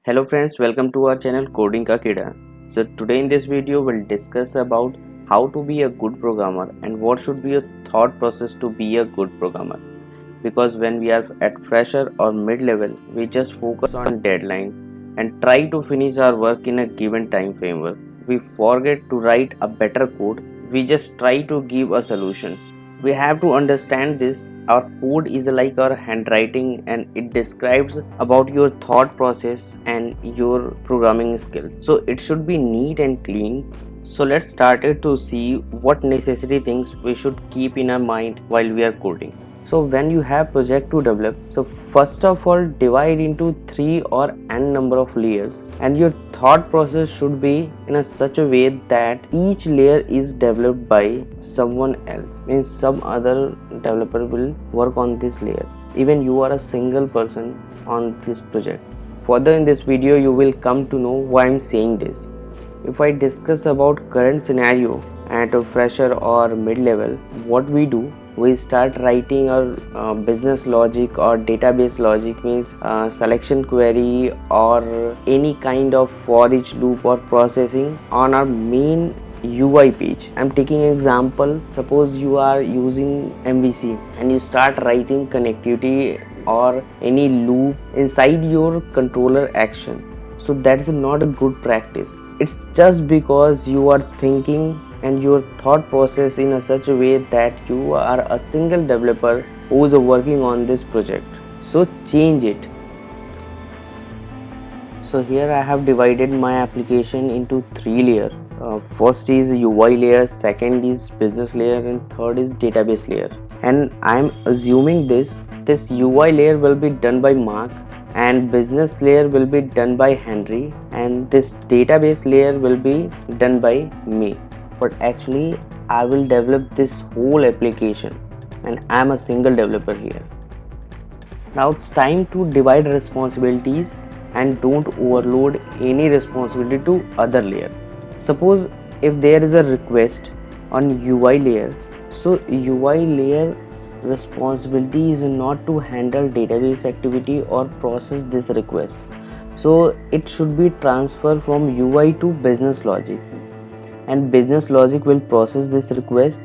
Hello friends, welcome to our channel Coding Ka Kida. So today in this video we'll discuss about how to be a good programmer and what should be your thought process to be a good programmer. Because when we are at fresher or mid-level, we just focus on deadline and try to finish our work in a given time framework. We forget to write a better code. We just try to give a solution. We have to understand this. Our code is like our handwriting and it describes about your thought process and your programming skills. So it should be neat and clean. So let's start it to see what necessary things we should keep in our mind while we are coding. So when you have project to develop, so first of all divide into 3 or n number of layers, and your thought process should be in a such a way that each layer is developed by someone else, means some other developer will work on this layer, even you are a single person on this project. Further in this video you will come to know why I'm saying this. If I discuss about current scenario at a fresher or mid-level, what we do, we start writing our business logic or database logic, means selection query or any kind of for each loop or processing on our main UI page. I'm taking an example. Suppose you are using MVC and you start writing connectivity or any loop inside your controller action. So that's not a good practice. It's just because you are thinking and your thought process in a such a way that you are a single developer who is working on this project. So change it. So here I have divided my application into 3 layers. First is UI layer, second is business layer, and third is database layer. And I am assuming this UI layer will be done by Mark, and business layer will be done by Henry, and this database layer will be done by me. But actually I will develop this whole application and I am a single developer here. Now it's time to divide responsibilities and don't overload any responsibility to other layer. Suppose if there is a request on UI layer, so UI layer responsibility is not to handle database activity or process this request. So it should be transferred from UI to business logic, and business logic will process this request.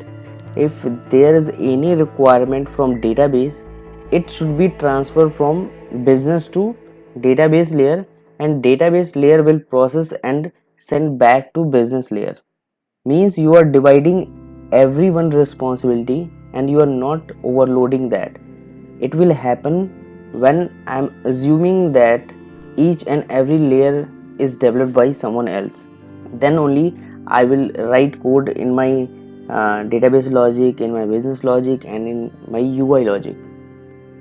If there is any requirement from database, it should be transferred from business to database layer, and database layer will process and send back to business layer. Means you are dividing everyone responsibility and you are not overloading that. It will happen when I am assuming that each and every layer is developed by someone else. Then only I will write code in my database logic, in my business logic, and in my UI logic,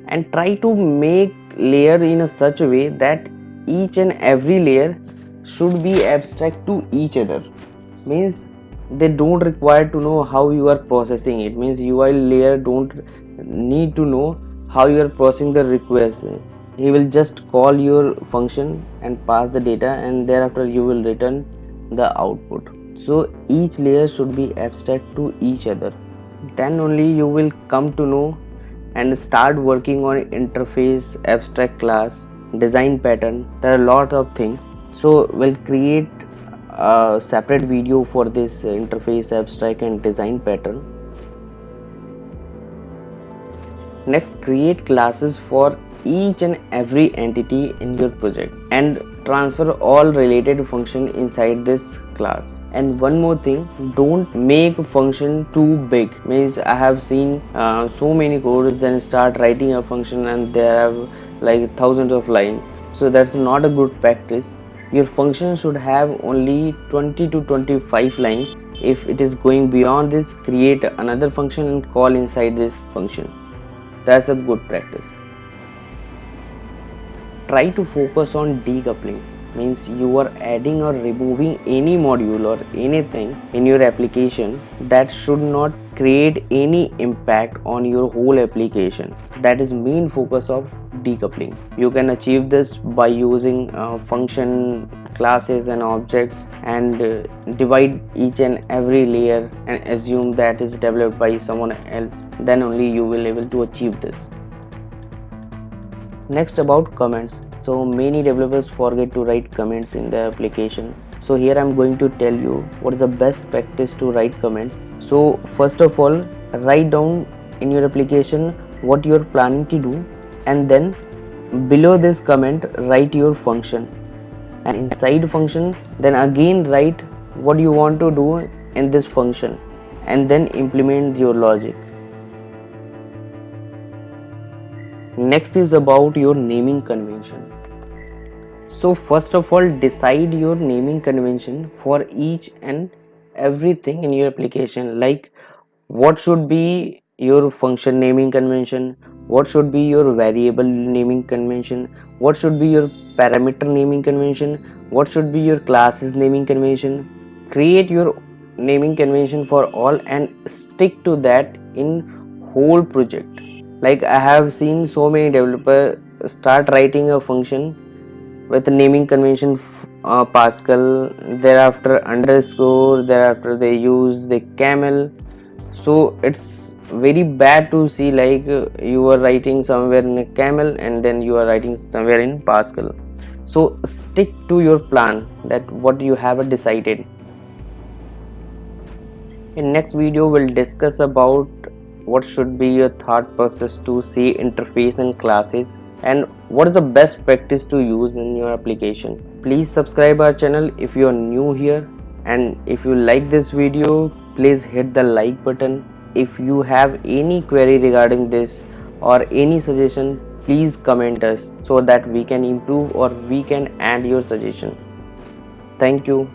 and try to make layer in a such a way that each and every layer should be abstract to each other. Means they don't require to know how you are processing it. Means UI layer don't need to know how you are processing the request. He will just call your function and pass the data, and thereafter you will return the output. So each layer should be abstract to each other. Then only you will come to know and start working on interface, abstract class, design pattern. There are a lot of things. So we'll create a separate video for this interface, abstract, and design pattern. Next, create classes for each and every entity in your project and transfer all related function inside this class. And one more thing, don't make a function too big. Means I have seen so many codes, then start writing a function and they have like thousands of lines. So that's not a good practice. Your function should have only 20 to 25 lines. If it is going beyond this, create another function and call inside this function. That's a good practice. Try to focus on decoupling. Means you are adding or removing any module or anything in your application that should not create any impact on your whole application. That is main focus of decoupling. You can achieve this by using function, classes, and objects, and divide each and every layer and assume that is developed by someone else. Then only you will able to achieve this. Next, about comments. So many developers forget to write comments in their application. So here I'm going to tell you what is the best practice to write comments. So first of all, write down in your application what you're planning to do, and then below this comment write your function, and inside function then again write what you want to do in this function, and then implement your logic. Next is about your naming convention. So first of all, decide your naming convention for each and everything in your application. Like, what should be your function naming convention, what should be your variable naming convention, what should be your parameter naming convention, what should be your classes naming convention. Create your naming convention for all and stick to that in whole project. Like, I have seen so many developers start writing a function with naming convention Pascal, thereafter underscore, thereafter they use the camel. So it's very bad to see, like, you are writing somewhere in a camel and then you are writing somewhere in Pascal. So stick to your plan, that what you have decided. In next video we'll discuss about what should be your thought process to see interface and classes, and what is the best practice to use in your application. Please subscribe our channel if you are new here, and if you like this video, please hit the like button. If you have any query regarding this or any suggestion, please comment us so that we can improve or we can add your suggestion. Thank you.